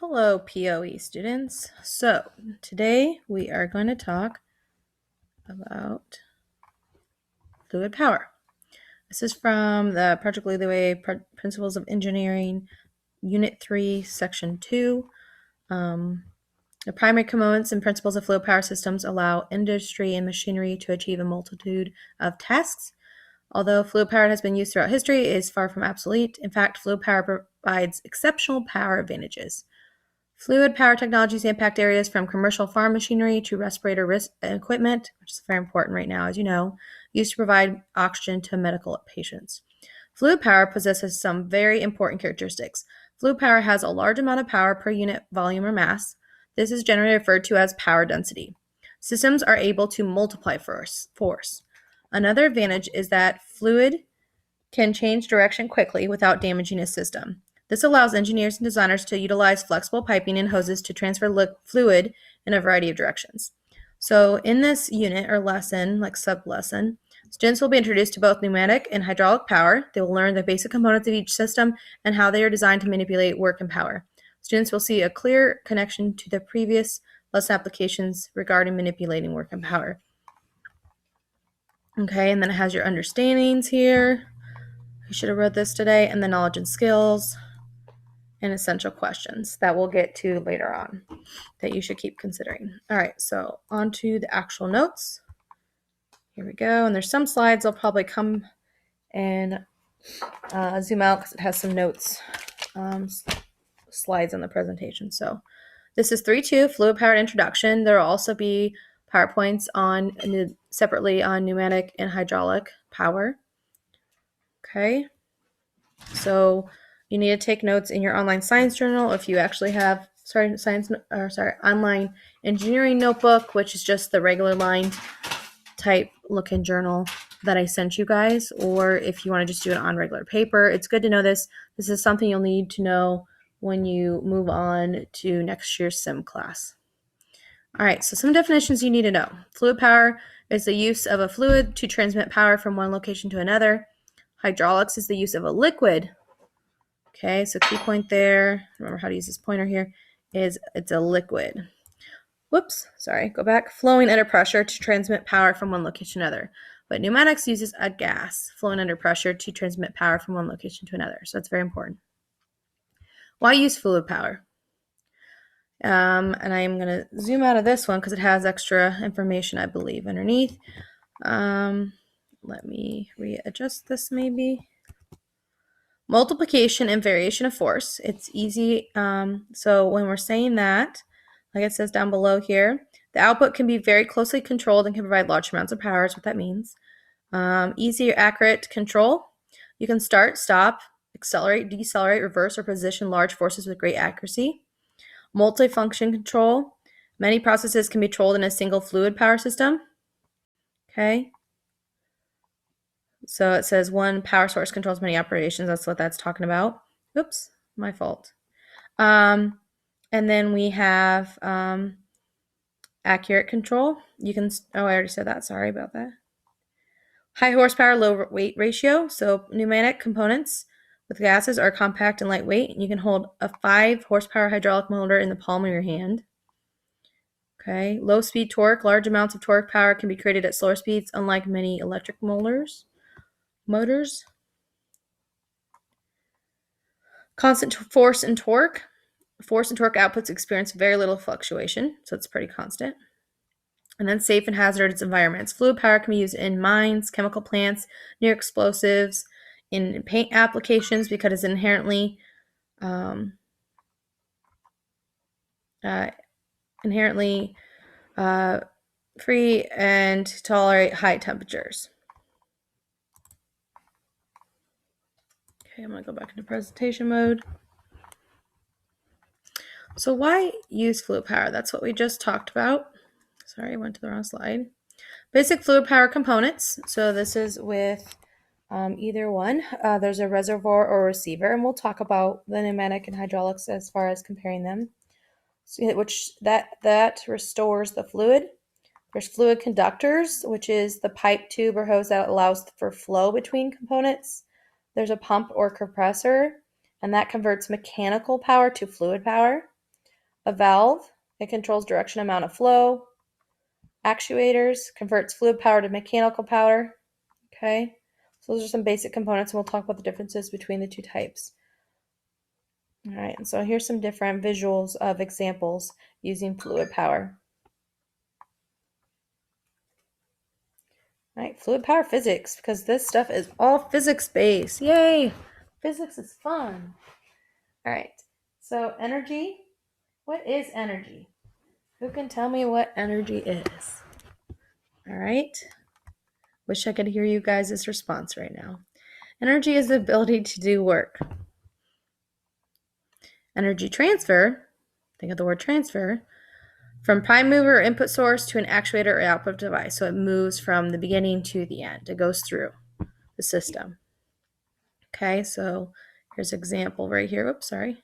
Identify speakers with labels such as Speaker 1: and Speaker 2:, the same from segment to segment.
Speaker 1: Hello, POE students. So today we are going to talk about fluid power. This is from the Project Lead the Way Principles of Engineering, Unit 3, Section 2. The primary components and principles of fluid power systems allow industry and machinery to achieve a multitude of tasks. Although fluid power has been used throughout history, it is far from obsolete. In fact, fluid power provides exceptional power advantages. Fluid power technologies impact areas from commercial farm machinery to respirator equipment, which is very important right now, as you know, used to provide oxygen to medical patients. Fluid power possesses some very important characteristics. Fluid power has a large amount of power per unit volume or mass. This is generally referred to as power density. Systems are able to multiply force. Another advantage is that fluid can change direction quickly without damaging a system. This allows engineers and designers to utilize flexible piping and hoses to transfer fluid in a variety of directions. So in this unit or lesson, like sub-lesson, students will be introduced to both pneumatic and hydraulic power. They will learn the basic components of each system and how they are designed to manipulate work and power. Students will see a clear connection to the previous lesson applications regarding manipulating work and power. Okay, and then it has your understandings here. You should have read this today, and the knowledge and skills and essential questions that we'll get to later on that you should keep considering. All right, so on to the actual notes. Here we go, and there's some slides I'll probably come and zoom out because it has some notes, slides on the presentation. So this is 3.2, fluid powered introduction. There will also be PowerPoints separately on pneumatic and hydraulic power. Okay, so you need to take notes in your online science journal if you actually have online engineering notebook, which is just the regular line type looking journal that I sent you guys, or if you want to just do it on regular paper. It's good to know this. This is something you'll need to know when you move on to next year's sim class. All right, so some definitions you need to know. Fluid power is the use of a fluid to transmit power from one location to another. Hydraulics is the use of a liquid. Okay, so key point there, remember how to use this pointer here, is it's a liquid. Whoops, sorry, go back. Flowing under pressure to transmit power from one location to another. But pneumatics uses a gas flowing under pressure to transmit power from one location to another. So that's very important. Why use fluid power? And I am going to zoom out of this one because it has extra information, I believe, underneath. Let me readjust this maybe. Multiplication and variation of force. It's easy. So when we're saying that, like it says down below here, the output can be very closely controlled and can provide large amounts of power is what that means. Easy or accurate control. You can start, stop, accelerate, decelerate, reverse, or position large forces with great accuracy. Multifunction control. Many processes can be controlled in a single fluid power system. Okay. So it says one power source controls many operations. That's what that's talking about. Oops, my fault. And then we have accurate control. You can, I already said that. Sorry about that. High horsepower, low weight ratio. So pneumatic components with gases are compact and lightweight. You can hold a 5 horsepower hydraulic motor in the palm of your hand. Okay. Low speed torque. Large amounts of torque power can be created at slower speeds, unlike many electric motors. Constant force and torque. Force and torque outputs experience very little fluctuation, so it's pretty constant. And then safe and hazardous environments. Fluid power can be used in mines, chemical plants, near explosives, in paint applications because it's inherently free and tolerate high temperatures. Okay, I'm going to go back into presentation mode. So why use fluid power? That's what we just talked about. Sorry, I went to the wrong slide. Basic fluid power components. So this is with either one. There's a reservoir or receiver, and we'll talk about the pneumatic and hydraulics as far as comparing them. So, which that restores the fluid. There's fluid conductors, which is the pipe, tube, or hose that allows for flow between components. There's a pump or compressor, and that converts mechanical power to fluid power. A valve, it controls direction, amount of flow. Actuators, converts fluid power to mechanical power. Okay, so those are some basic components, and we'll talk about the differences between the two types. All right, and so here's some different visuals of examples using fluid power. All right, fluid power physics, because this stuff is all physics-based. Yay! Physics is fun. All right, so energy. What is energy? Who can tell me what energy is? All right. Wish I could hear you guys' response right now. Energy is the ability to do work. Energy transfer, think of the word transfer, from prime mover or input source to an actuator or output device. So it moves from the beginning to the end. It goes through the system. Okay, so here's an example right here. Oops, sorry.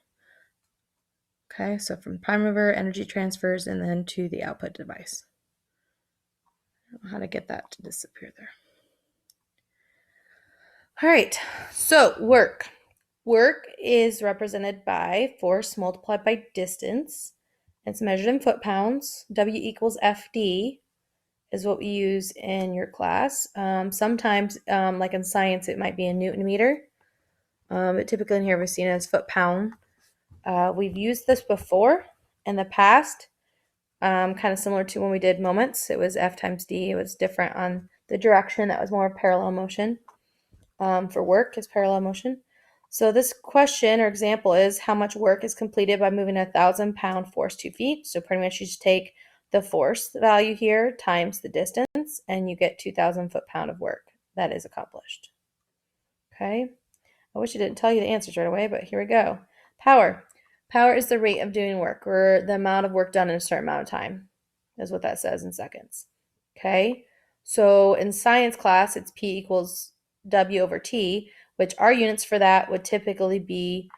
Speaker 1: Okay, so from prime mover, energy transfers, and then to the output device. I don't know how to get that to disappear there. All right, so work. Work is represented by force multiplied by distance. It's measured in foot-pounds. W equals FD is what we use in your class. Sometimes, like in science, it might be in Newton meter. But typically in here we've seen it as foot-pound. We've used this before in the past, kind of similar to when we did moments. It was F times D. It was different on the direction. That was more parallel motion. For work is parallel motion. So this question or example is how much work is completed by moving a 1,000-pound force 2 feet. So pretty much you just take the force value here times the distance, and you get 2,000 foot-pound of work that is accomplished. Okay. I wish I didn't tell you the answers right away, but here we go. Power. Power is the rate of doing work, or the amount of work done in a certain amount of time, is what that says in seconds. Okay. So in science class, it's P equals W over T, which our units for that would typically be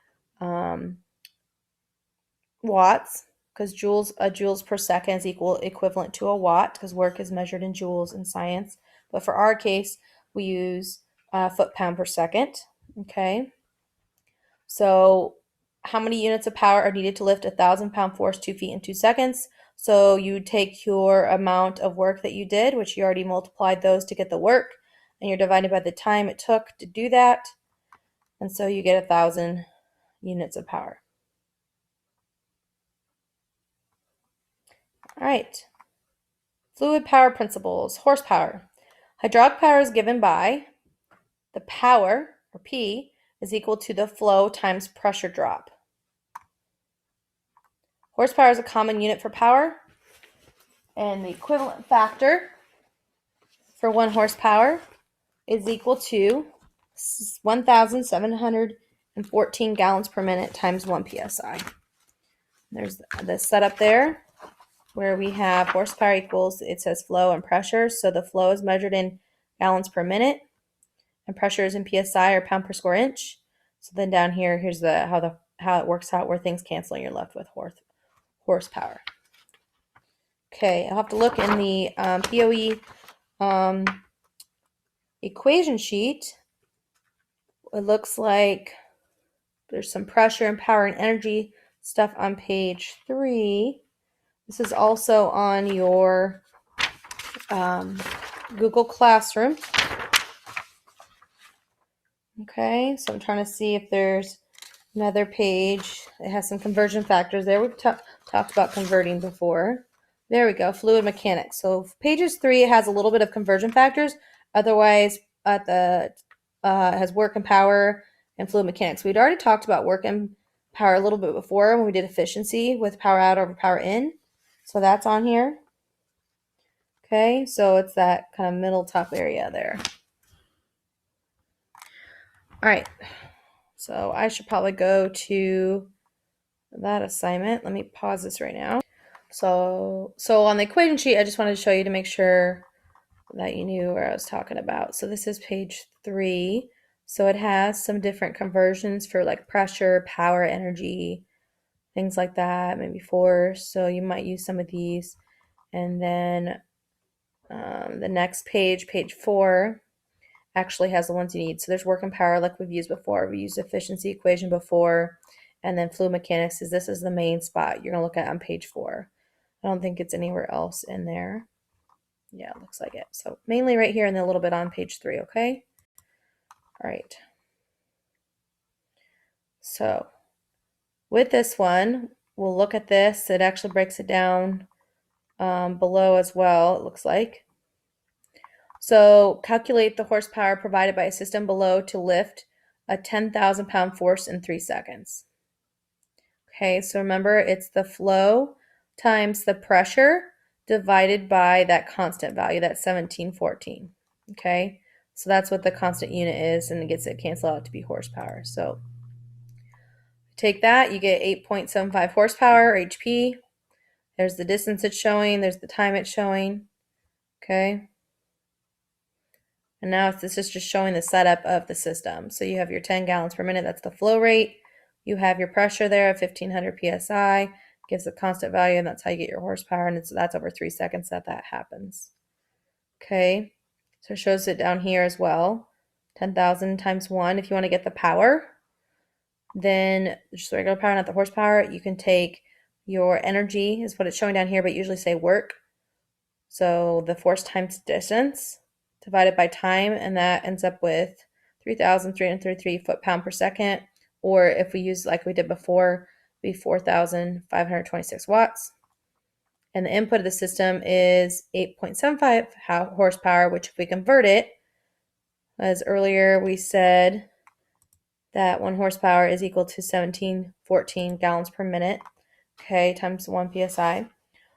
Speaker 1: watts, because joules per second is equivalent to a watt, because work is measured in joules in science. But for our case, we use foot-pound per second. Okay. So how many units of power are needed to lift a 1,000-pound force 2 feet in 2 seconds? So you take your amount of work that you did, which you already multiplied those to get the work, and you're divided by the time it took to do that. And so you get 1,000 units of power. All right. Fluid power principles. Horsepower. Hydraulic power is given by the power, or P, is equal to the flow times pressure drop. Horsepower is a common unit for power, and the equivalent factor for 1 horsepower is equal to 1,714 gallons per minute times 1 psi. There's the setup there where we have horsepower equals, it says flow and pressure. So the flow is measured in gallons per minute, and pressure is in psi, or pound per square inch. So then down here, here's how it works out, where things cancel and you're left with horsepower. Okay, I'll have to look in the POE equation sheet. It looks like there's some pressure and power and energy stuff on page 3. This is also on your Google Classroom. Okay, so I'm trying to see if there's another page. It has some conversion factors there. We've talked about converting before. There we go, fluid mechanics. So pages 3, it has a little bit of conversion factors. Otherwise, it has work and power and fluid mechanics. We'd already talked about work and power a little bit before when we did efficiency with power out over power in. So that's on here. Okay, so it's that kind of middle top area there. All right, so I should probably go to that assignment. Let me pause this right now. So on the equation sheet, I just wanted to show you to make sure that you knew where I was talking about. So this is page 3. So it has some different conversions for like pressure, power, energy, things like that, maybe force. So you might use some of these. And then the next page, page 4, actually has the ones you need. So there's work and power like we've used before. We used efficiency equation before. And then fluid mechanics is this is the main spot you're going to look at on page 4. I don't think it's anywhere else in there. Yeah, it looks like it. So mainly right here and then a little bit on page 3, okay? All right. So with this one, we'll look at this. It actually breaks it down below as well, it looks like. So calculate the horsepower provided by a system below to lift a 10,000 pound force in 3 seconds. Okay, so remember it's the flow times the pressure divided by that constant value, that 1714. Okay, so that's what the constant unit is, and it gets it canceled out to be horsepower. So take that, you get 8.75 horsepower, HP. There's the distance it's showing, there's the time it's showing. Okay. And now this is just showing the setup of the system. So you have your 10 gallons per minute, that's the flow rate. You have your pressure there of 1500 psi, gives a constant value, and that's how you get your horsepower, and that's over 3 seconds that happens. Okay, so it shows it down here as well. 10,000 times 1. If you want to get the power, then just regular power, not the horsepower, you can take your energy, is what it's showing down here, but usually say work. So the force times distance divided by time, and that ends up with 3,333 foot-pound per second, or if we use like we did before, be 4,526 watts. And the input of the system is 8.75 horsepower, which if we convert it, as earlier we said that 1 horsepower is equal to 1714 gallons per minute, okay, times 1 psi.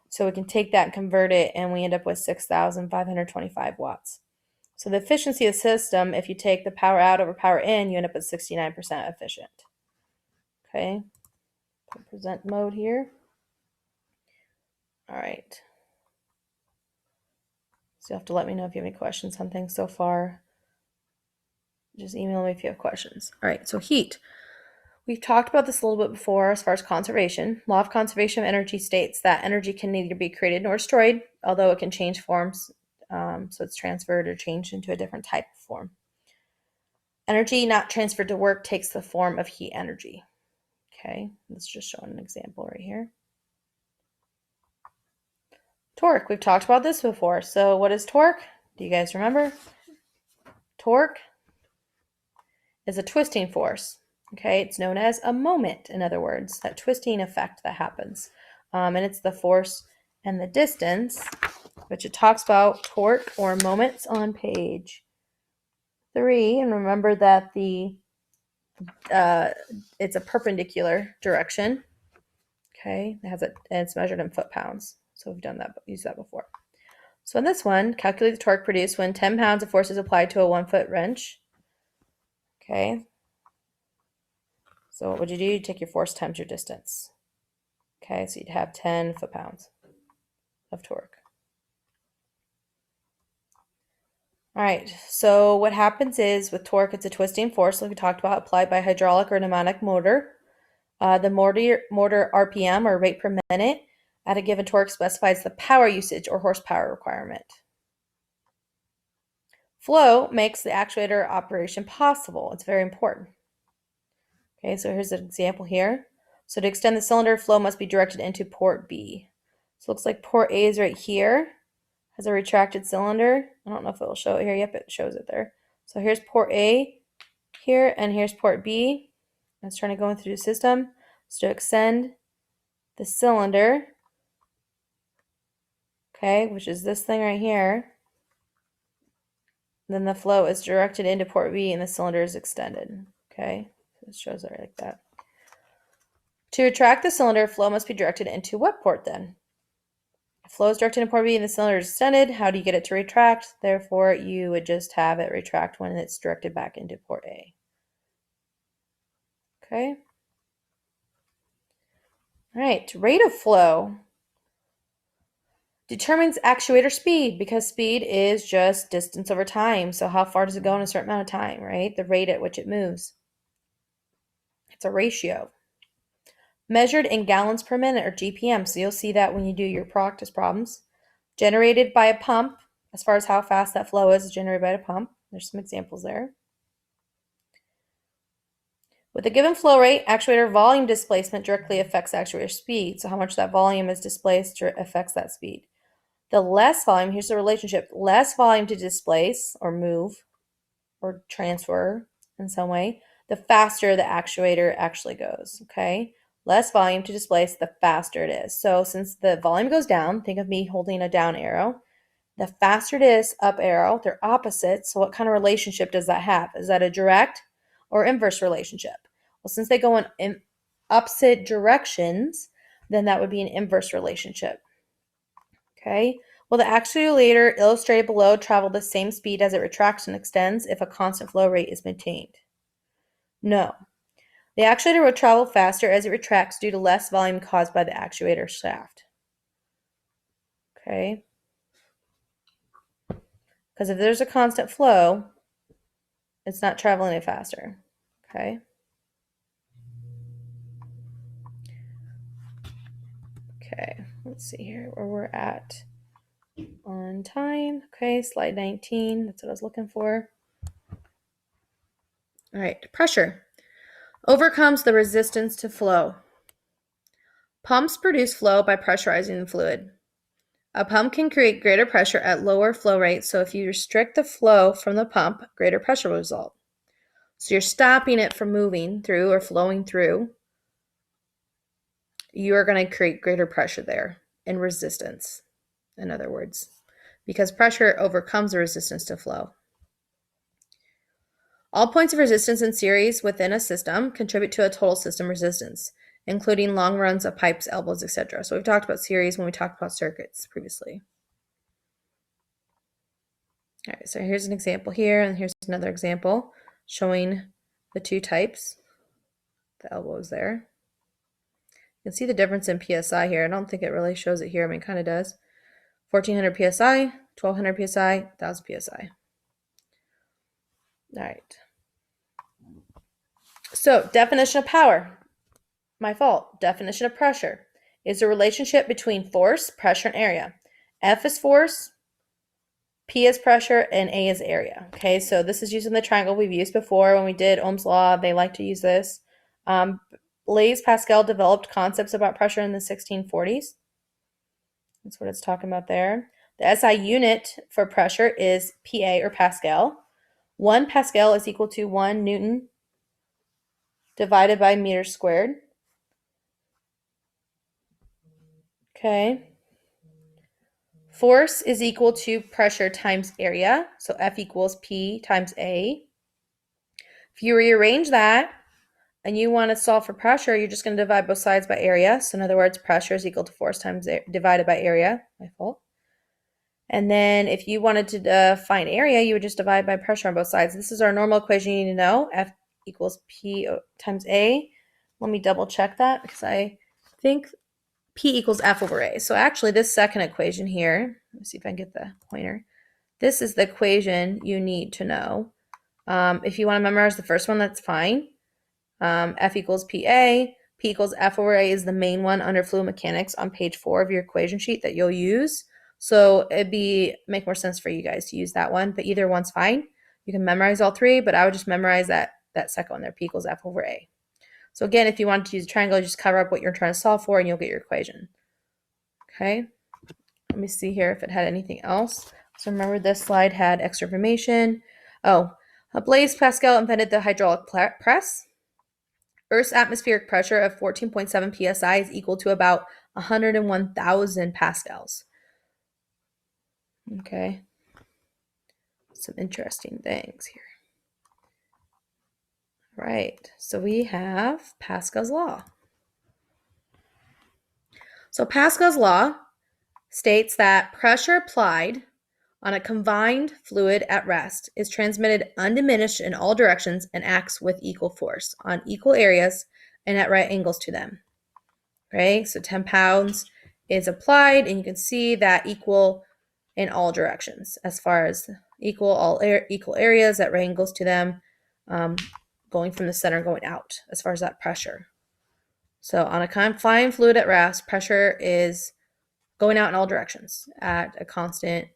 Speaker 1: So we can take that and convert it, and we end up with 6,525 watts. So the efficiency of the system, if you take the power out over power in, you end up with 69% efficient. Okay, present mode here. All right. So you have to let me know if you have any questions on things so far. Just email me if you have questions. All right, so heat. We've talked about this a little bit before as far as conservation. Law of conservation of energy states that energy can neither be created nor destroyed, although it can change forms. So it's transferred or changed into a different type of form. Energy not transferred to work takes the form of heat energy. Okay, let's just show an example right here. Torque, we've talked about this before. So what is torque? Do you guys remember? Torque is a twisting force. Okay, it's known as a moment, in other words, that twisting effect that happens. And it's the force and the distance, which it talks about torque or moments on page 3. And remember that it's a perpendicular direction. Okay, it's measured in foot-pounds. So we've used that before. So in this one, calculate the torque produced when 10 pounds of force is applied to a 1-foot wrench. Okay. So what would you do? You'd take your force times your distance. Okay, so you'd have 10 foot-pounds of torque. All right, so what happens is with torque, it's a twisting force, like we talked about, applied by hydraulic or pneumatic motor. The motor RPM, or rate per minute, at a given torque specifies the power usage or horsepower requirement. Flow makes the actuator operation possible. It's very important. Okay, so here's an example here. So to extend the cylinder, flow must be directed into port B. So it looks like port A is right here, has a retracted cylinder. I don't know if it will show it here. Yep, it shows it there. So here's port A here, and here's port B. It's trying to go through the system. So to extend the cylinder, okay, which is this thing right here, then the flow is directed into port B and the cylinder is extended. Okay, so it shows it like that. To retract the cylinder, flow must be directed into what port then? If flow is directed into port B and the cylinder is extended, how do you get it to retract? Therefore, you would just have it retract when it's directed back into port A. Okay. All right, rate of flow determines actuator speed, because speed is just distance over time. So how far does it go in a certain amount of time, right? The rate at which it moves. It's a ratio. Measured in gallons per minute, or GPM. So you'll see that when you do your practice problems. Generated by a pump, as far as how fast that flow is generated by a pump. There's some examples there. With a given flow rate, actuator volume displacement directly affects actuator speed. So how much that volume is displaced affects that speed. The less volume, here's the relationship, less volume to displace or move or transfer in some way, the faster the actuator actually goes, okay? Less volume to displace, the faster it is. So since the volume goes down, think of me holding a down arrow. The faster it is, up arrow, they're opposites. So what kind of relationship does that have? Is that a direct or inverse relationship? Well, since they go in opposite directions, then that would be an inverse relationship. Okay. Will the actuator illustrated below travel the same speed as it retracts and extends if a constant flow rate is maintained? No. The actuator will travel faster as it retracts due to less volume caused by the actuator shaft. Okay. Because if there's a constant flow, it's not traveling any faster. Okay. Okay, let's see here where we're at on time. Okay, slide 19. That's what I was looking for. All right, pressure overcomes the resistance to flow. Pumps produce flow by pressurizing the fluid. A pump can create greater pressure at lower flow rates, so if you restrict the flow from the pump, greater pressure will result. So you're stopping it from moving through or flowing through. You are going to create greater pressure there and resistance, in other words, because pressure overcomes the resistance to flow. All points of resistance in series within a system contribute to a total system resistance, including long runs of pipes, elbows, etc. So we've talked about series when we talked about circuits previously. All right, so here's an example here, and here's another example showing the two types. The elbow is there. You can see the difference in PSI here. I don't think it really shows it here. I mean, it kind of does. 1400 PSI, 1200 PSI, 1000 PSI. All right. So definition of power. My fault. Definition of pressure is a relationship between force, pressure, and area. F is force, P is pressure, and A is area. Okay, so this is using the triangle we've used before when we did Ohm's law. They like to use this. Blaise Pascal developed concepts about pressure in the 1640s. That's what it's talking about there. The SI unit for pressure is PA or Pascal. 1 Pascal is equal to 1 Newton divided by meter squared. Okay. Force is equal to pressure times area. So F equals P times A. If you rearrange that and you want to solve for pressure, you're just going to divide both sides by area. So in other words, pressure is equal to force times divided by area. My fault. And then if you wanted to find area, you would just divide by pressure on both sides. This is our normal equation you need to know. F equals P times A. Let me double check that because I think P equals F over A. So actually this second equation here, let me see if I can get the pointer. This is the equation you need to know. If you want to memorize the first one, that's fine. F equals PA. P equals F over A is the main one under fluid mechanics on page 4 of your equation sheet that you'll use. So it'd make more sense for you guys to use that one, but either one's fine. You can memorize all three, but I would just memorize that second one there, P equals F over A. So again, if you wanted to use a triangle, just cover up what you're trying to solve for and you'll get your equation. Okay, let me see here if it had anything else. So remember this slide had extra information. Oh, Blaise Pascal invented the hydraulic press. Earth's atmospheric pressure of 14.7 psi is equal to about 101,000 pascals. Okay, some interesting things here. All right, so we have Pascal's law. So Pascal's law states that pressure applied on a confined fluid at rest is transmitted undiminished in all directions and acts with equal force on equal areas and at right angles to them. Right? So 10 pounds is applied, and you can see that equal in all directions as far as equal areas at right angles to them, going from the center going out as far as that pressure. So on a confined fluid at rest, pressure is going out in all directions at a constant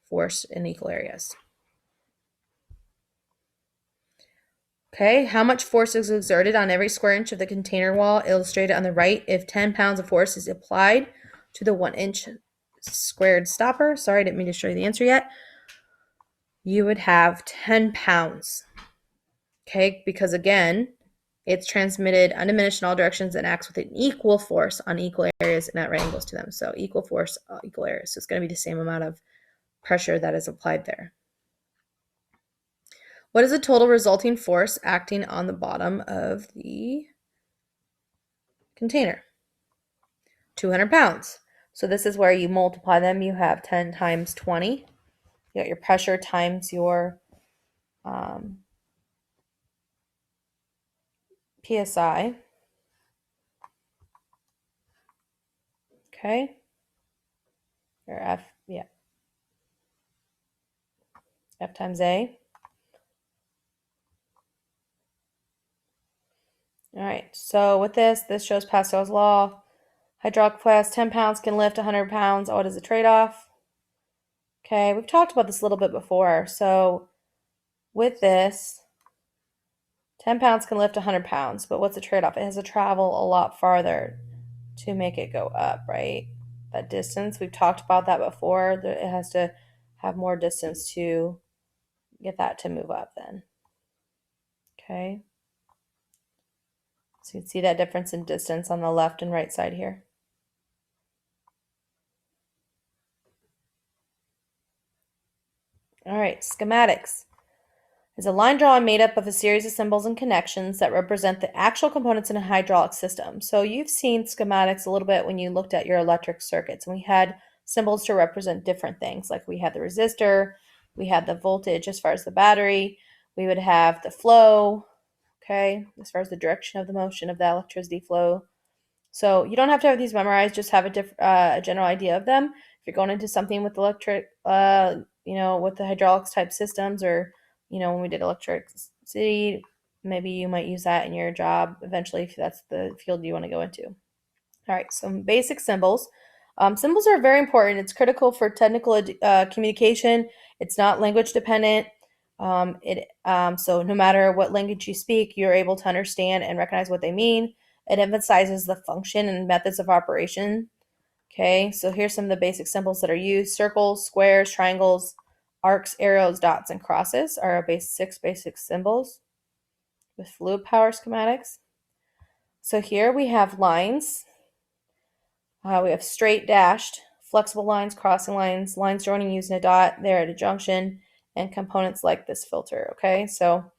Speaker 1: force in equal areas. Okay, how much force is exerted on every square inch of the container wall illustrated on the right if 10 pounds of force is applied to the 1-inch squared stopper? Sorry, I didn't mean to show you the answer yet. You would have 10 pounds. Okay, because again, it's transmitted undiminished in all directions and acts with an equal force on equal areas and at right angles to them. So equal force, equal areas. So it's going to be the same amount of pressure that is applied there. What is the total resulting force acting on the bottom of the container? 200 pounds. So this is where you multiply them. You have 10 times 20. You got your pressure times your PSI. Okay. Or F, yeah. F times A. All right. So with this shows Pascal's law. Hydraulic press, 10 pounds can lift 100 pounds. What is the trade-off? Okay, we've talked about this a little bit before. So with this, 10 pounds can lift 100 pounds, but what's the trade-off? It has to travel a lot farther to make it go up, right? That distance, we've talked about that before. It has to have more distance to get that to move up then. Okay. So you can see that difference in distance on the left and right side here. All right, schematics is a line drawing made up of a series of symbols and connections that represent the actual components in a hydraulic system. So you've seen schematics a little bit when you looked at your electric circuits, and we had symbols to represent different things. Like we had the resistor, we had the voltage as far as the battery, we would have the flow, okay, as far as the direction of the motion of the electricity flow. So you don't have to have these memorized, just have a general idea of them. If you're going into something with electric, with the hydraulics type systems, or, when we did electricity, maybe you might use that in your job eventually if that's the field you want to go into. All right, some basic symbols. Symbols are very important. It's critical for technical communication. It's not language dependent. So no matter what language you speak, you're able to understand and recognize what they mean. It emphasizes the function and methods of operation. Okay, so here's some of the basic symbols that are used. Circles, squares, triangles, arcs, arrows, dots, and crosses are our 6 basic symbols with fluid power schematics. So here we have lines. We have straight, dashed, flexible lines, crossing lines, lines joining using a dot there at a junction, and components like this filter. Okay, so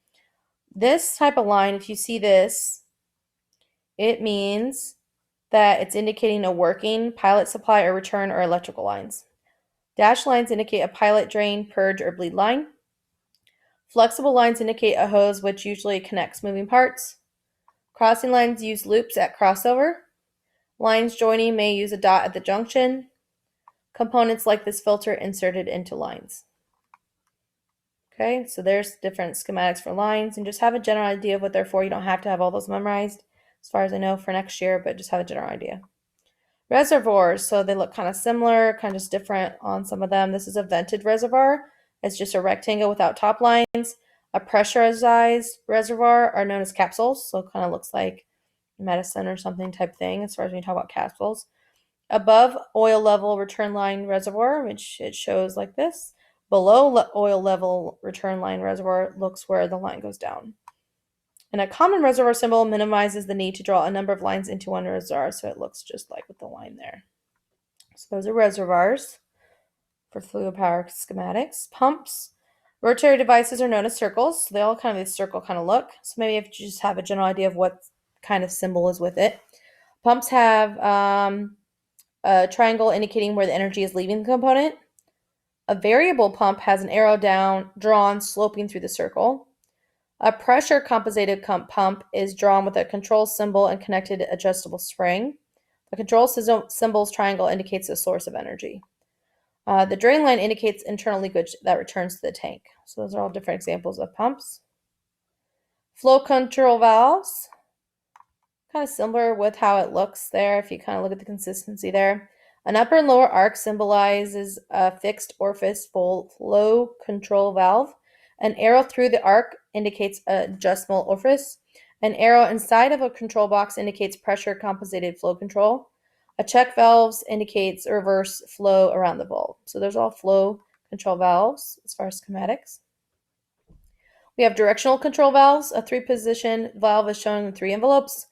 Speaker 1: this type of line, if you see this, it means that it's indicating a working pilot supply or return or electrical lines. Dashed lines indicate a pilot, drain, purge, or bleed line. Flexible lines indicate a hose which usually connects moving parts. Crossing lines use loops at crossover. Lines joining may use a dot at the junction. Components like this filter inserted into lines. Okay, so there's different schematics for lines, and just have a general idea of what they're for. You don't have to have all those memorized, as far as I know, for next year, but just have a general idea. Reservoirs, so they look kind of similar, kind of just different on some of them. This is a vented reservoir. It's just a rectangle without top lines. A pressurized reservoir are known as capsules, so it kind of looks like medicine or something type thing as far as when you talk about capsules. Above oil level return line reservoir, which it shows like this. Below oil level return line reservoir looks where the line goes down. And a common reservoir symbol minimizes the need to draw a number of lines into one reservoir, so it looks just like with the line there. So those are reservoirs for fluid power schematics. Pumps. Rotary devices are known as circles. So they all kind of have this circle kind of look. So maybe if you just have a general idea of what kind of symbol is with it. Pumps have a triangle indicating where the energy is leaving the component. A variable pump has an arrow drawn sloping through the circle. A pressure compensated pump is drawn with a control symbol and connected adjustable spring. The control symbol's triangle indicates the source of energy. The drain line indicates internal leakage that returns to the tank. So those are all different examples of pumps. Flow control valves, kind of similar with how it looks there if you kind of look at the consistency there. An upper and lower arc symbolizes a fixed orifice flow control valve. An arrow through the arc indicates adjustable orifice. An arrow inside of a control box indicates pressure compensated flow control. A check valves indicates reverse flow around the bulb. So those are all flow control valves as far as schematics. We have directional control valves. A 3-position valve is shown in 3 envelopes.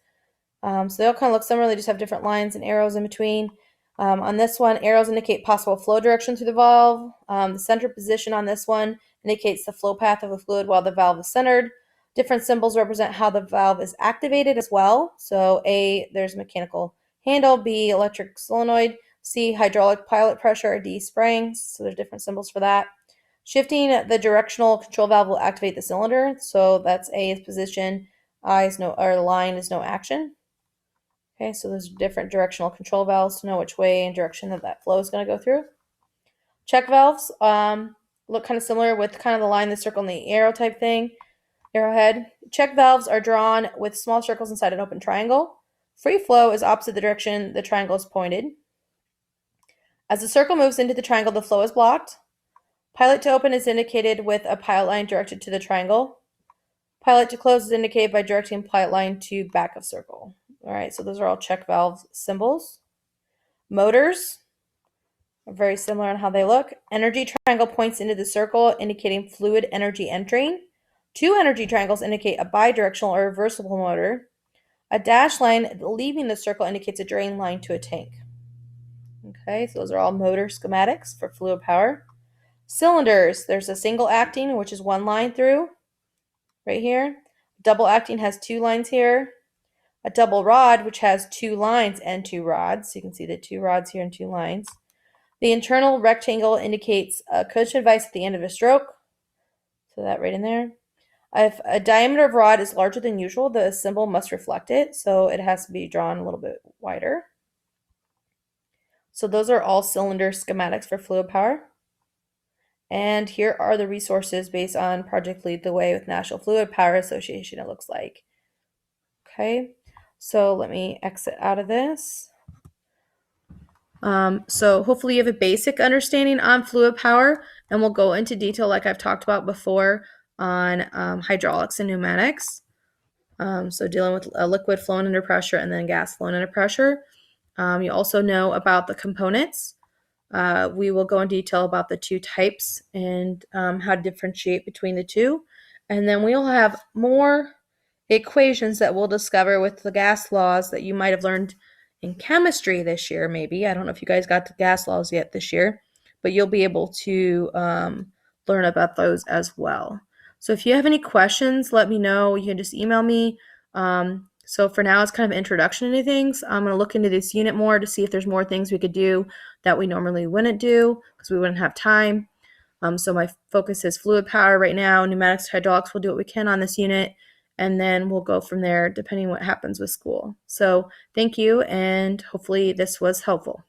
Speaker 1: So they all kind of look similar. They just have different lines and arrows in between. On this one, arrows indicate possible flow direction through the valve. The center position on this one indicates the flow path of the fluid while the valve is centered. Different symbols represent how the valve is activated as well. So A, there's mechanical handle, B, electric solenoid, C, hydraulic pilot pressure, or D, springs. So there's different symbols for that. Shifting the directional control valve will activate the cylinder. So that's A is position, I is no, or line is no action. Okay, so there's different directional control valves to know which way and direction that flow is going to go through. Check valves look kind of similar with kind of the line, the circle, and the arrow type thing, arrowhead. Check valves are drawn with small circles inside an open triangle. Free flow is opposite the direction the triangle is pointed. As the circle moves into the triangle, the flow is blocked. Pilot to open is indicated with a pilot line directed to the triangle. Pilot to close is indicated by directing pilot line to back of circle. All right, so those are all check valve symbols. Motors are very similar on how they look. Energy triangle points into the circle, indicating fluid energy entering. 2 energy triangles indicate a bidirectional or reversible motor. A dashed line leaving the circle indicates a drain line to a tank. Okay, so those are all motor schematics for fluid power. Cylinders, there's a single acting, which is 1 line through, right here. Double acting has 2 lines here. A double rod, which has 2 lines and 2 rods. So you can see the 2 rods here and 2 lines. The internal rectangle indicates a cushion device at the end of a stroke. So that right in there. If a diameter of rod is larger than usual, the symbol must reflect it. So it has to be drawn a little bit wider. So those are all cylinder schematics for fluid power. And here are the resources based on Project Lead the Way with National Fluid Power Association, it looks like. Okay, so let me exit out of this. So hopefully you have a basic understanding on fluid power, and we'll go into detail like I've talked about before on hydraulics and pneumatics. So dealing with a liquid flowing under pressure and then gas flowing under pressure. You also know about the components. We will go in detail about the 2 types and how to differentiate between the 2. And then we'll have more equations that we'll discover with the gas laws that you might have learned in chemistry this year, maybe. I don't know if you guys got to gas laws yet this year, but you'll be able to learn about those as well. So if you have any questions, let me know. You can just email me. So for now, it's kind of an introduction to things. I'm going to look into this unit more to see if there's more things we could do that we normally wouldn't do because we wouldn't have time. So my focus is fluid power right now. Pneumatics, hydraulics, we'll do what we can on this unit. And then we'll go from there depending on what happens with school. So thank you, and hopefully this was helpful.